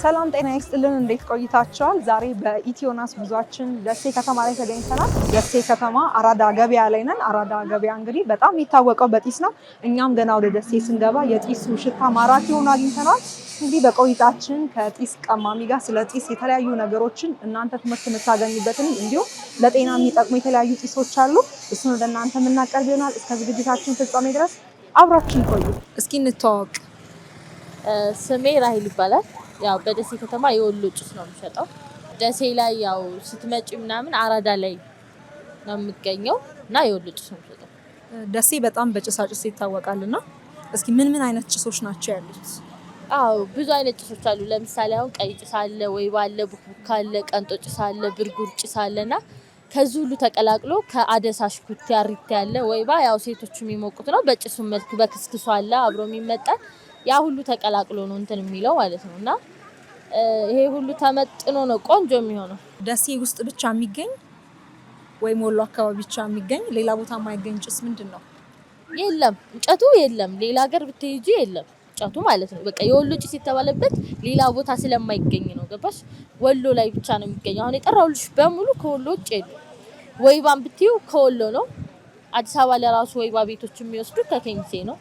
ሰላም ጤና ይስጥልን እንዴት ቆይታችኋል? ዛሬ በኢትዮናስ ጉዟችን ደሴ ከተማ ላይ ተገኝተናል። ደሴ ከተማ አራዳ ገበያ ላይ ነን። አራዳ ገበያ እንግዲህ በጣም የሚታወቀው በጢስ ነው። እኛም ገና ወደ ደሴ ስንገባ የጢሱ ሽታ ማራኪ ሆኖ አግኝተናል። እንግዲህ በቆይታችን ከጢስ ቀማሚ ጋር ስለ ጢስ የተለያዩ ነገሮችን እናንተ ትምህርት የምታገኙበትን እንዲሁም ለጤና የሚጠቅሙ የተለያዩ ጢሶች አሉ። እሱን ወደ እናንተ የምናቀርብ ይሆናል። እስከ ዝግጅታችን ፍጻሜ ድረስ አብራችን ቆዩ። እስኪ እንተዋወቅ። ስሜ ራሂል ይባላል። ያው በደሴ ከተማ የወሎ ጭስ ነው የሚሸጠው። ደሴ ላይ ያው ስትመጪ ምናምን አራዳ ላይ ነው የሚገኘው እና የወሎ ጭስ ነው የሚሸጠው። ደሴ በጣም በጭሳጭስ ይታወቃልና እስኪ ምን አይነት ጭሶች ናቸው ያሉት? አዎ ብዙ አይነት ጭሶች አሉ። ለምሳሌ አሁን ቀይ ጭስ አለ፣ ወይባ አለ፣ ቡክቡክ አለ፣ ቀንጦ ጭስ አለ፣ ብርጉር ጭስ አለና ከዚህ ሁሉ ተቀላቅሎ ከአደሳሽ ኩት ያሪት ያለ ወይባ ያው ሴቶች የሚሞቁት ነው። በጭሱ መልክ በክስክሱ አለ አብሮ የሚመጣ ያ ሁሉ ተቀላቅሎ ነው እንትን የሚለው ማለት ነው። እና ይሄ ሁሉ ተመጥኖ ነው ቆንጆ የሚሆነው። ደሴ ውስጥ ብቻ የሚገኝ ወይም ወሎ አካባቢ ብቻ የሚገኝ ሌላ ቦታ የማይገኝ ጭስ ምንድን ነው? የለም እንጨቱ የለም። ሌላ ሀገር ብትሄጂ የለም እንጨቱ ማለት ነው። በቃ የወሎ ጭስ የተባለበት ሌላ ቦታ ስለማይገኝ ነው። ገባሽ? ወሎ ላይ ብቻ ነው የሚገኘው። አሁን የጠራሁልሽ በሙሉ ከወሎ ውጭ የለም። ወይባን ብትዩ ከወሎ ነው። አዲስ አበባ ለራሱ ወይባ ቤቶች የሚወስዱ ከኬሚሴ ነው።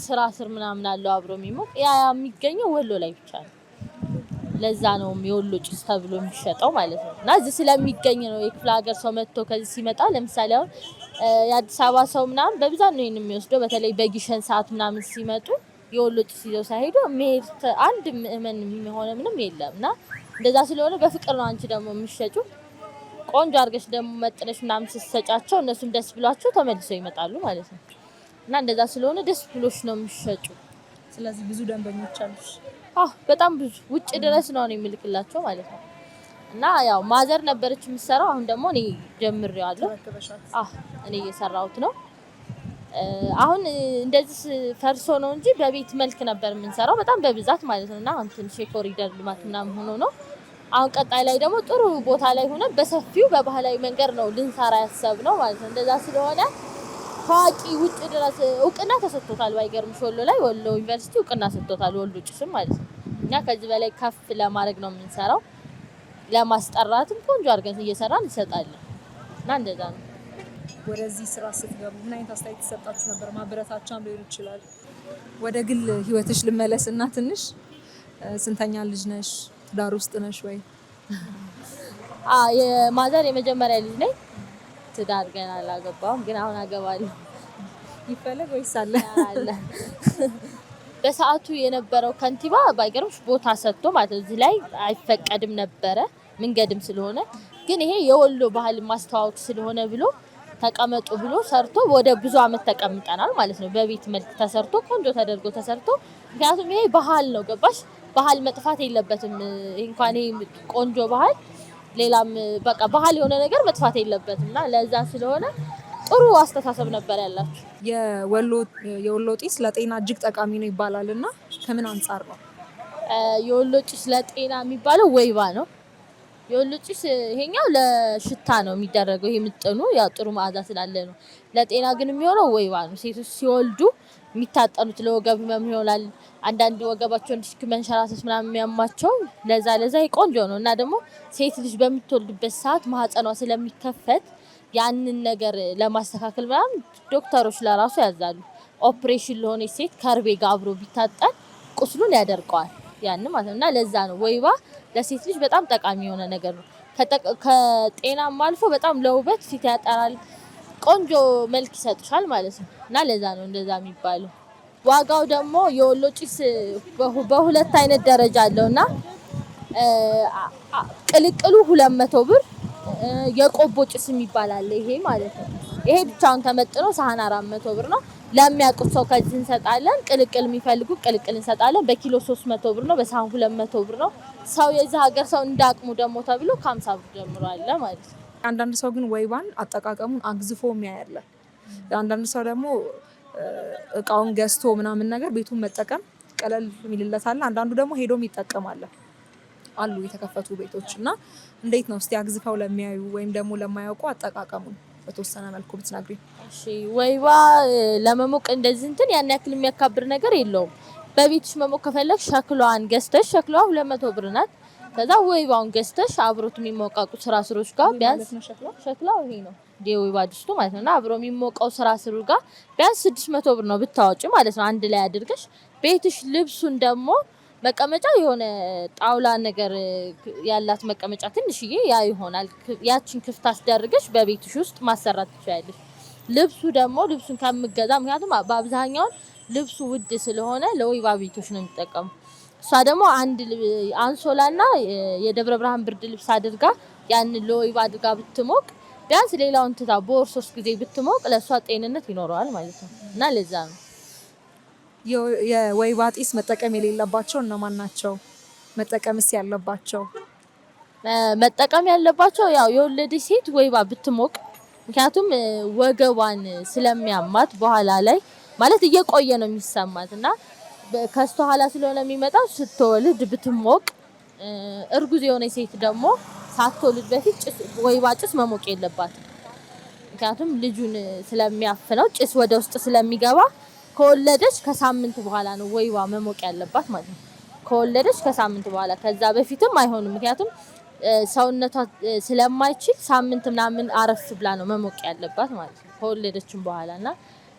ስራ ስር ምናምን አለው አብሮ የሚሞቅ ያ የሚገኘው ወሎ ላይ ብቻ ነው። ለዛ ነው የወሎ ጭስ ተብሎ የሚሸጠው ማለት ነው። እና እዚህ ስለሚገኝ ነው የክፍለ ሀገር ሰው መጥቶ ከዚህ ሲመጣ ለምሳሌ አሁን የአዲስ አበባ ሰው ምናምን በብዛት ነው ይሄን የሚወስደው። በተለይ በጊሸን ሰዓት ምናምን ሲመጡ የወሎ ጭስ ይዘው ሳይሄዱ መሄድ አንድ ምእመን የሚሆነ ምንም የለም። እና እንደዛ ስለሆነ በፍቅር ነው አንቺ ደግሞ የምትሸጪው። ቆንጆ አድርገሽ ደግሞ መጥነሽ ምናምን ስትሰጫቸው እነሱም ደስ ብሏቸው ተመልሰው ይመጣሉ ማለት ነው። እና እንደዛ ስለሆነ ደስ ብሎሽ ነው የምትሸጩ። ስለዚህ ብዙ ደንበኞች አሉሽ? በጣም ብዙ ውጭ ድረስ ነው የምልክላቸው ማለት ነው። እና ያው ማዘር ነበረች የምትሰራው፣ አሁን ደግሞ እኔ ጀምሬዋለሁ። እኔ እየሰራሁት ነው። አሁን እንደዚህ ፈርሶ ነው እንጂ በቤት መልክ ነበር የምንሰራው በጣም በብዛት ማለት ነው። እና አሁን ትንሽ የኮሪደር ልማት ምናምን ሆኖ ነው። አሁን ቀጣይ ላይ ደግሞ ጥሩ ቦታ ላይ ሆነ በሰፊው በባህላዊ መንገድ ነው ልንሰራ ያሰብነው ማለት ነው። እንደዛ ስለሆነ ታዋቂ ውጭ ድረስ እውቅና ተሰጥቶታል። ባይገርምሽ ወሎ ላይ ወሎ ዩኒቨርሲቲ እውቅና ሰጥቶታል ወሎ ጭስም ማለት ነው። እኛ ከዚህ በላይ ከፍ ለማድረግ ነው የምንሰራው። ለማስጠራትም ቆንጆ አድርገን እየሰራን እንሰጣለን። እና እንደዛ ነው። ወደዚህ ስራ ስትገቡ ምን አይነት አስተያየት ተሰጣችሁ ነበር? ማበረታቻም ሊሆን ይችላል። ወደ ግል ህይወትሽ ልመለስና ትንሽ ስንተኛ ልጅ ነሽ? ትዳር ውስጥ ነሽ ወይ? የማዘር የመጀመሪያ ልጅ ነኝ። ትዳር ገና አላገባሁም፣ ግን አሁን አገባለሁ። ይፈለግ ወይስ አለ? በሰዓቱ የነበረው ከንቲባ ባይገርምሽ ቦታ ሰጥቶ ማለት እዚህ ላይ አይፈቀድም ነበረ መንገድም ስለሆነ፣ ግን ይሄ የወሎ ባህል ማስተዋወቅ ስለሆነ ብሎ ተቀመጡ ብሎ ሰርቶ ወደ ብዙ አመት ተቀምጠናል ማለት ነው። በቤት መልክ ተሰርቶ ቆንጆ ተደርጎ ተሰርቶ፣ ምክንያቱም ይሄ ባህል ነው። ገባሽ? ባህል መጥፋት የለበትም። እንኳን ይሄ ቆንጆ ባህል ሌላም በቃ ባህል የሆነ ነገር መጥፋት የለበትምና ለዛ ስለሆነ ጥሩ አስተሳሰብ ነበር ያላችሁ። የወሎ ጢስ ለጤና እጅግ ጠቃሚ ነው ይባላልና ከምን አንፃር ነው? የወሎ ጢስ ለጤና የሚባለው ወይባ ነው። የወሎ ጢስ ይሄኛው ለሽታ ነው የሚደረገው። ይሄ ምጥኑ ያው ጥሩ መዓዛ ስላለ ነው። ለጤና ግን የሚሆነው ወይባ ነው። ሴቶች ሲወልዱ የሚታጠኑት ለወገብ ህመም ይሆናል። አንዳንድ ወገባቸውን ዲስክ መንሸራተት ምናምን የሚያማቸው ለዛ ቆንጆ ነው። እና ደግሞ ሴት ልጅ በምትወልድበት ሰዓት ማህፀኗ ስለሚከፈት ያንን ነገር ለማስተካከል ምናምን ዶክተሮች ለራሱ ያዛሉ። ኦፕሬሽን ለሆነ ሴት ከርቤ ጋር አብሮ ቢታጠን ቁስሉን ያደርቀዋል ያን ማለት ነው። እና ለዛ ነው ወይባ ለሴት ልጅ በጣም ጠቃሚ የሆነ ነገር ነው። ከጤናም አልፎ በጣም ለውበት ፊት ያጠራል፣ ቆንጆ መልክ ይሰጥሻል ማለት ነው። እና ለዛ ነው እንደዛ የሚባለው። ዋጋው ደግሞ የወሎ ጭስ በሁለት አይነት ደረጃ አለውና ቅልቅሉ 200 ብር፣ የቆቦ ጭስ የሚባል አለ ይሄ ማለት ነው። ይሄ ብቻውን ተመጥኖ ሳህን 400 ብር ነው። ለሚያውቁት ሰው ከዚህ እንሰጣለን። ቅልቅል የሚፈልጉ ቅልቅል እንሰጣለን። በኪሎ 300 ብር ነው፣ በሳህን 200 ብር ነው። ሰው የዚህ ሀገር ሰው እንዳቅሙ ደግሞ ተብሎ ከ50 ብር ጀምሮ አለ ማለት ነው። አንዳንድ ሰው ግን ወይባን አጠቃቀሙን አግዝፎ የሚያያለ፣ አንዳንድ ሰው ደግሞ እቃውን ገዝቶ ምናምን ነገር ቤቱን መጠቀም ቀለል የሚልለታል። አንዳንዱ ደግሞ ሄዶም ይጠቀማል አሉ የተከፈቱ ቤቶች። እና እንዴት ነው እስቲ አግዝፈው ለሚያዩ ወይም ደግሞ ለማያውቁ አጠቃቀሙን በተወሰነ መልኩ ብትነግሪ? እሺ ወይባ ለመሞቅ እንደዚህ እንትን ያን ያክል የሚያካብር ነገር የለውም። በቤትሽ መሞቅ ከፈለግሽ ሸክሏን ገዝተሽ ሸክሏ 200 ብር ናት። ከዛ ወይባውን ገዝተሽ አብሮት የሚሞቃቁ ስራስሮች ጋር ቢያንስ ሸክላው ይሄ ነው የወይባ ድስቱ ማለት ነውና አብሮ የሚሞቀው ስራስሩ ጋር ቢያንስ 600 ብር ነው ብታወጪ ማለት ነው። አንድ ላይ አድርገሽ ቤትሽ ልብሱን ደግሞ መቀመጫ የሆነ ጣውላ ነገር ያላት መቀመጫ ትንሽዬ ያ ይሆናል። ያቺን ክፍት አስደርገሽ በቤትሽ ውስጥ ማሰራት ትችያለሽ። ልብሱ ደግሞ ልብሱን ከምገዛ ምክንያቱም በአብዛኛው ልብሱ ውድ ስለሆነ ለወይባ ቤቶች ነው የሚጠቀሙ። እሷ ደግሞ አንድ አንሶላና የደብረ ብርሃን ብርድ ልብስ አድርጋ ያን ለወይባ አድርጋ ብትሞቅ ቢያንስ ሌላውን ትታ በወር 3 ጊዜ ብትሞቅ ለሷ ጤንነት ይኖረዋል ማለት ነው። እና ለዛ ነው የወይባ ጢስ መጠቀም የሌለባቸው እነማን ናቸው? መጠቀምስ ያለባቸው? መጠቀም ያለባቸው ያው የወለደች ሴት ወይባ ብትሞቅ ምክንያቱም ወገቧን ስለሚያማት በኋላ ላይ ማለት እየቆየ ነው የሚሰማት እና ከስተኋላ ስለሆነ የሚመጣው ስትወልድ ብትሞቅ። እርጉዝ የሆነ ሴት ደግሞ ሳትወልድ በፊት ወይባ ጭስ መሞቅ የለባትም። ምክንያቱም ልጁን ስለሚያፍነው ጭስ ወደ ውስጥ ስለሚገባ ከወለደች ከሳምንት በኋላ ነው ወይባ መሞቅ ያለባት ማለት ነው። ከወለደች ከሳምንት በኋላ ከዛ በፊትም አይሆንም። ምክንያቱም ሰውነቷ ስለማይችል ሳምንት ምናምን አረፍ ብላ ነው መሞቅ ያለባት ማለት ነው ከወለደችም በኋላና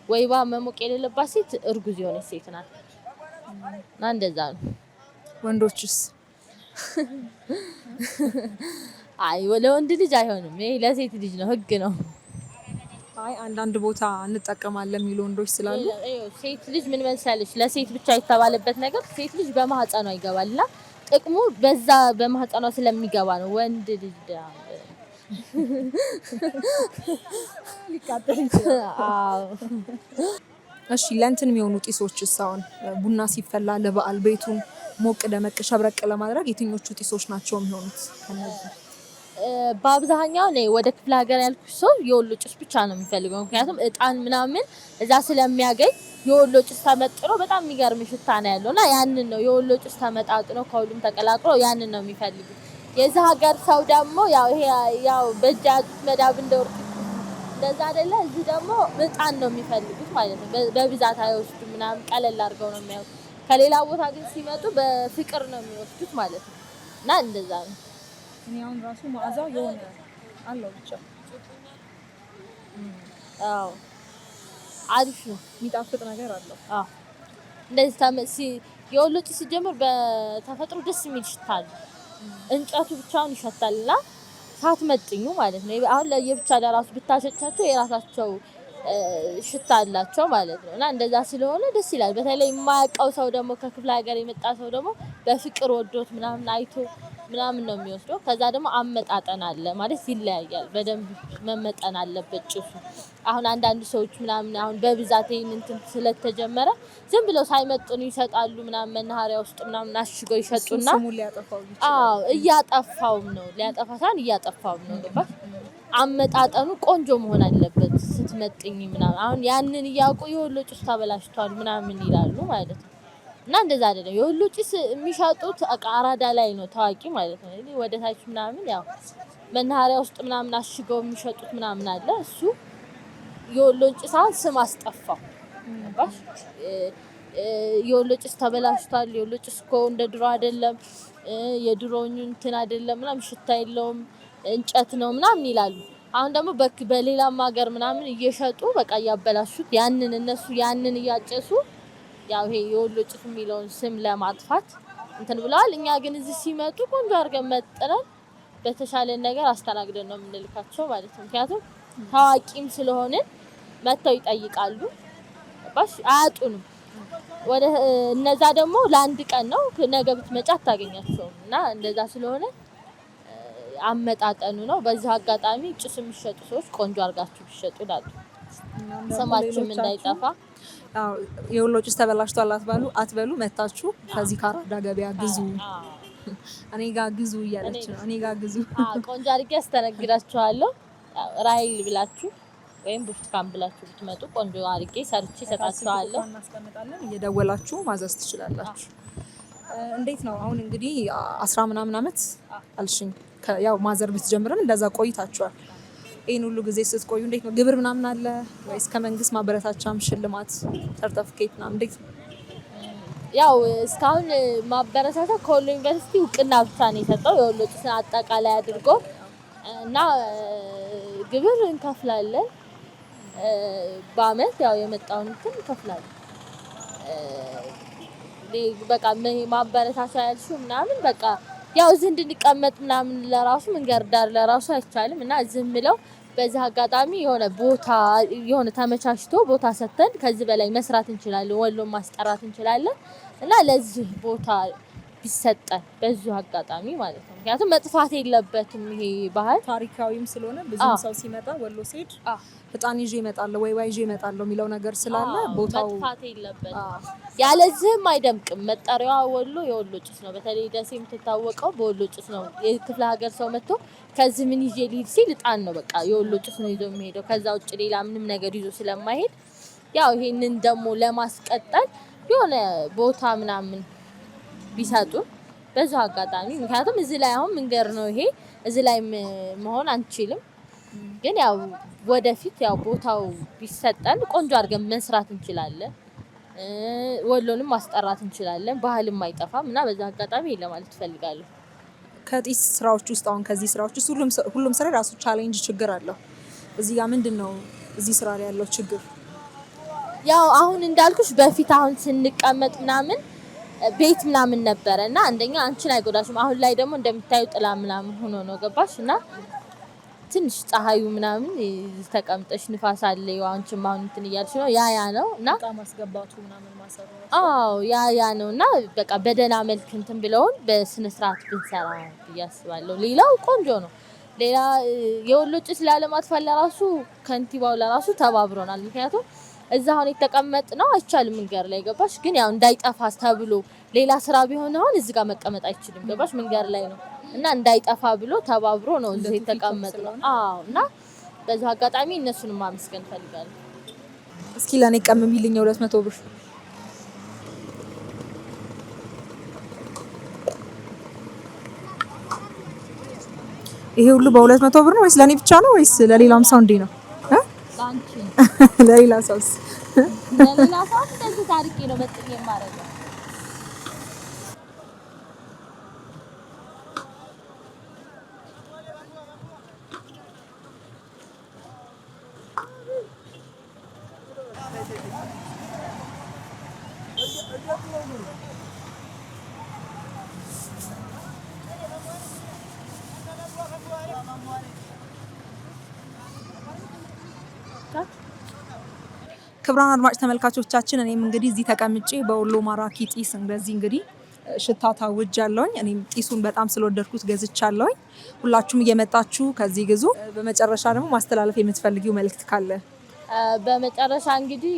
ወይባ መሞቅ የሌለባት ሴት እርጉዝ የሆነች ሴት ናት። እና እንደዛ ነው። ወንዶችስ? አይ ለወንድ ልጅ አይሆንም። ይሄ ለሴት ልጅ ነው፣ ህግ ነው። አይ አንዳንድ ቦታ እንጠቀማለን የሚሉ ወንዶች ስላሉ ሴት ልጅ ምን መሰለሽ ለሴት ብቻ የተባለበት ነገር ሴት ልጅ በማህፀኗ ይገባልና ጥቅሙ በዛ በማህፀኗ ስለሚገባ ነው። ወንድ ልጅ ሊቃጠል ይችላል። አዎ እሺ ለእንትን የሚሆኑ ጢሶችስ አሁን ቡና ሲፈላ ለበዓል ቤቱን ሞቅ ደመቅ ሸብረቅ ለማድረግ የትኞቹ ጢሶች ናቸው የሚሆኑት? ከነዚህ በአብዛኛው ነው ወደ ክፍለ ሀገር ያልኩሽ ሰው የወሎ ጭስ ብቻ ነው የሚፈልገው። ምክንያቱም እጣን ምናምን እዛ ስለሚያገኝ የወሎ ጭስ ተመጥኖ በጣም የሚገርም ሽታ ነው ያለውና ያንን ነው የወሎ ጭስ ተመጣጥኖ ከሁሉም ተቀላቅሎ ያንን ነው የሚፈልጉት። የዛ ሀገር ሰው ደግሞ ያው ይሄ ያው በእጃት መዳብ እንደወርቅ እንደዛ አይደለ። እዚህ ደግሞ እጣን ነው የሚፈልጉት ማለት ነው። በብዛት አይወስዱም ምናምን ቀለል አድርገው ነው የሚያዩት። ከሌላ ቦታ ግን ሲመጡ በፍቅር ነው የሚወስዱት ማለት ነው። እና እንደዛ ነው። እኔ አሁን ራሱ መዓዛው የሆነ አለው ብቻ አዎ አሪፍ ነው፣ የሚጣፍጥ ነገር አለው። አዎ እንደዚህ የወሎ ጭስ ሲጀምር በተፈጥሮ ደስ የሚል ሽታ አለው። እንጨቱ ብቻውን ይሸታልና ሳትመጥኙ ማለት ነው። አሁን ለየብቻ ለራሱ ብታሸቻቸው የራሳቸው ሽታ አላቸው ማለት ነው። እና እንደዛ ስለሆነ ደስ ይላል። በተለይ የማያውቀው ሰው ደግሞ ከክፍለ ሀገር የመጣ ሰው ደግሞ በፍቅር ወዶት ምናምን አይቶ ምናምን ነው የሚወስደው። ከዛ ደግሞ አመጣጠን አለ ማለት ይለያያል። በደንብ መመጠን አለበት ጭሱ። አሁን አንዳንድ ሰዎች ምናምን አሁን በብዛት ይሄን እንትን ስለተጀመረ ዝም ብለው ሳይመጥኑ ይሰጣሉ ምናምን መናኸሪያ ውስጥ ምናምን አሽገው ይሸጡና ስሙን ሊያጠፋው ይችላል። አዎ እያጠፋውም ነው፣ ሊያጠፋታን እያጠፋውም ነው። ገባሽ? አመጣጠኑ ቆንጆ መሆን አለበት ስትመጥኝ ምናምን። አሁን ያንን እያውቁ የወሎ ጭስ ተበላሽቷል ምናምን ይላሉ ማለት ነው። እና እንደዛ አይደለም። የወሎ ጭስ የሚሸጡት አራዳ ላይ ነው ታዋቂ ማለት ነው። እንግዲህ ወደ ታች ምናምን ያው መናኸሪያ ውስጥ ምናምን አሽገው የሚሸጡት ምናምን አለ። እሱ የወሎ ጭስ ስም አስጠፋው። ባሽ የወሎ ጭስ ተበላሽቷል፣ የወሎ ጭስ እኮ እንደ ድሮ አይደለም፣ የድሮውን እንትን አይደለም ምናምን ሽታ የለውም እንጨት ነው ምናምን ይላሉ። አሁን ደግሞ በሌላም ሀገር ምናምን እየሸጡ በቃ እያበላሹት ያንን እነሱ ያንን እያጨሱ ያው ይሄ የወሎ ጭስ የሚለውን ስም ለማጥፋት እንትን ብለዋል። እኛ ግን እዚህ ሲመጡ ቆንጆ አድርገን መጥነን በተሻለ ነገር አስተናግደን ነው የምንልካቸው ማለት ነው። ምክንያቱም ታዋቂም ስለሆነ መጥተው ይጠይቃሉ። ባሽ አያጡንም። ወደ እነዛ ደግሞ ለአንድ ቀን ነው፣ ነገ ብትመጪ አታገኛቸውም። እና እንደዛ ስለሆነ አመጣጠኑ ነው። በዚህ አጋጣሚ ጭስ የሚሸጡ ሰዎች ቆንጆ አድርጋችሁ ቢሸጡ ላሉ ስማችሁም እንዳይጠፋ። አዎ የወሎ ጭስ ተበላሽቷል አትበሉ። መታችሁ ከዚህ ከአራዳ ገበያ ግዙ፣ እኔ ጋር ግዙ እያለች ነው። እኔ ጋር ግዙ። ቆንጆ አድርጌ አስተናግዳችኋለሁ። ራይል ብላችሁ ወይም ብርቱካን ብላችሁ ብትመጡ ቆንጆ አድርጌ ሰርቼ እሰጣችኋለሁ። እናስቀምጣለን፣ እየደወላችሁ ማዘዝ ትችላላችሁ። እንዴት ነው አሁን እንግዲህ 10 ምናምን አመት አልሽኝ። ያው ማዘር ብትጀምርም እንደዛ ቆይታችኋል። ይሄን ሁሉ ጊዜ ስትቆዩ እንዴት ነው ግብር ምናምን አለ ወይስ ከመንግስት ማበረታቻም ሽልማት ሰርተፊኬት ምናምን እንዴት ነው? ያው እስካሁን ማበረታታ ከወሎ ዩኒቨርሲቲ እውቅና ብቻ ነው የሰጠው የወሎ ጭስን አጠቃላይ አድርጎ እና ግብር እንከፍላለን። በአመት ያው የመጣውን እንትን እንከፍላለን። በቃ ማበረታቻ ያልሽው ምናምን በቃ ያው እዚህ እንድንቀመጥ ምናምን ለራሱ መንገድ ዳር ለራሱ አይቻልም እና እዚህ ምለው በዚህ አጋጣሚ የሆነ ተመቻችቶ ቦታ ሰጥተን ከዚህ በላይ መስራት እንችላለን፣ ወሎን ማስጠራት እንችላለን እና ለዚህ ቦታ ቢሰጠን በዚሁ አጋጣሚ ማለት ነው። ምክንያቱም መጥፋት የለበትም ይሄ ባህል ታሪካዊም ስለሆነ ብዙም ሰው ሲመጣ ወሎ ሲሄድ ህጣን ይዤ እመጣለሁ ወይ ይዤ እመጣለሁ የሚለው ነገር ስላለ ቦታው መጥፋት የለበትም። ያለዚህም አይደምቅም። መጠሪያዋ ወሎ የወሎ ጭስ ነው። በተለይ ደሴ የምትታወቀው በወሎ ጭስ ነው። የክፍለ ሀገር ሰው መጥቶ ከዚህ ምን ይዤ ልሂድ ሲል እጣን ነው በቃ የወሎ ጭስ ነው ይዞ የሚሄደው። ከዛ ውጭ ሌላ ምንም ነገር ይዞ ስለማይሄድ ያው ይሄንን ደግሞ ለማስቀጠል የሆነ ቦታ ምናምን ቢሰጡን በዛው አጋጣሚ ምክንያቱም እዚህ ላይ አሁን መንገር ነው ይሄ እዚህ ላይ መሆን አንችልም። ግን ያው ወደፊት ያው ቦታው ቢሰጠን ቆንጆ አድርገን መስራት እንችላለን። ወሎንም ማስጠራት እንችላለን። ባህልም አይጠፋም እና በዛ አጋጣሚ ለማለት ፈልጋለሁ። ከጢስ ስራዎች ውስጥ አሁን ከዚህ ስራዎች ውስጥ ሁሉም ስራ ራሱ ቻሌንጅ ችግር አለው። እዚህ ጋር ምንድነው እዚህ ስራ ላይ ያለው ችግር? ያው አሁን እንዳልኩሽ በፊት አሁን ስንቀመጥ ምናምን ቤት ምናምን ነበረ እና አንደኛ አንቺን አይጎዳሽም። አሁን ላይ ደግሞ እንደምታዩ ጥላ ምናምን ሆኖ ነው ገባሽ እና ትንሽ ፀሐዩ ምናምን ተቀምጠሽ ንፋስ አለ ያው አንቺም አሁን እንትን እያልሽ ነው ያ ነው እና በጣም ማስገባቱ ምናምን ማሰሩ ያ ነውና በቃ በደህና መልክ እንትን ብለውን በስነ ስርዓት ብንሰራ ያስባለሁ። ሌላው ቆንጆ ነው። ሌላ የወሎ ጭስ ላለማጥፋት ለራሱ ከንቲባው ለራሱ ተባብሮናል። ምክንያቱም እዛ አሁን የተቀመጥ ነው አይቻልም መንገር ላይ ገባሽ። ግን ያው እንዳይጠፋ ተብሎ ሌላ ስራ ቢሆን አሁን እዚህ ጋር መቀመጥ አይችልም ገባሽ መንገር ላይ ነው እና እንዳይጠፋ ብሎ ተባብሮ ነው እዚህ የተቀመጥ ነው። እና በዛ አጋጣሚ እነሱንም ማመስገን ፈልጋለሁ። እስኪ ለኔ ቀምሚልኝ 200 ብር። ይሄ ሁሉ በ200 ብር ነው ወይስ ለኔ ብቻ ነው ወይስ ለሌላም ሰው እንዴ ነው? ላንቺ ለሌላ ሰውስ? ለሌላ ሰው እንደዚህ ታሪኬ ነው መጥቼ የማረጋው። ክብራን አድማጭ ተመልካቾቻችን እኔም እንግዲህ እዚህ ተቀምጬ በወሎ ማራኪ ጢስ እንደዚህ እንግዲህ ሽታ ታውጃለሁኝ። እኔም ጢሱን በጣም ስለወደድኩት ገዝቻለሁኝ። ሁላችሁም እየመጣችሁ ከዚህ ግዙ። በመጨረሻ ደግሞ ማስተላለፍ የምትፈልጊው መልእክት ካለ? በመጨረሻ እንግዲህ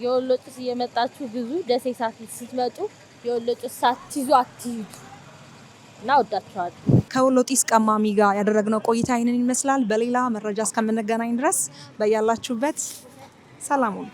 የወሎ ጭስ እየመጣችሁ ግዙ። ደሴ ስትመጡ የወሎ ጭስ ሳትይዙ አትሂዱ እና ወዳችኋለሁ። ከወሎ ጢስ ቀማሚ ጋር ያደረግነው ቆይታ ይህንን ይመስላል። በሌላ መረጃ እስከምንገናኝ ድረስ በያላችሁበት ሰላም ሁኑ።